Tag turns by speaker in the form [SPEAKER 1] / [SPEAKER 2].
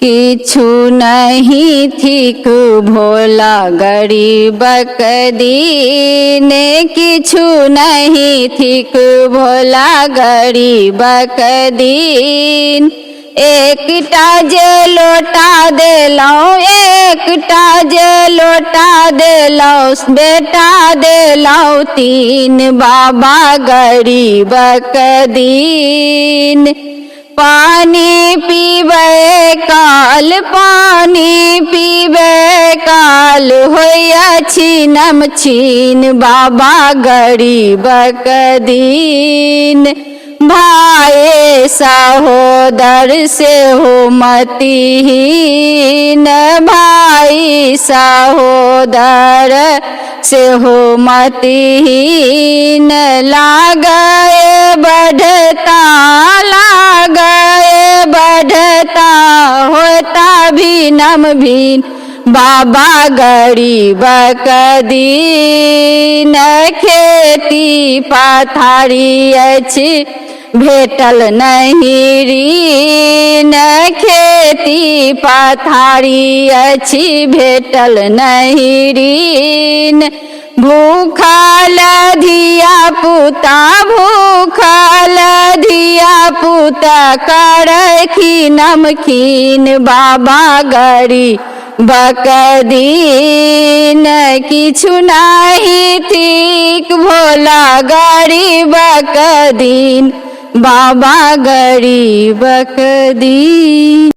[SPEAKER 1] किछु नहीं थिक भोला गरीबक दीन, किछु नहीं थिक भोला गरीबक दीन। एकटा जे लोटा देलौं, एकटा जे लोटा देलौं, बेटा देलौं तीन, बाबा गरीबक दीन। पानी पीबे काल, पानी पीबे काल होइअछि नमछीन, बाबा गरीबक दीन। भाई सहोदर से हो मतिहीन, भाई सहोदर से हो मतिहीन। लागए बढ़ता, लागए बढ़ता होता भीनम भीन, बाबा गरीबक दीन। खेती पथारी अछि भेटल नहीं ऋण, खेती पथारी अछि भेटल नहीं ऋण। भूखल धिया पुता, भूखल धिया पुता करखी नमकीन, बाबा गरीबक दीन। किछु नहीं थिक भोला गरीबक दीन, बाबा गरीबक दीन।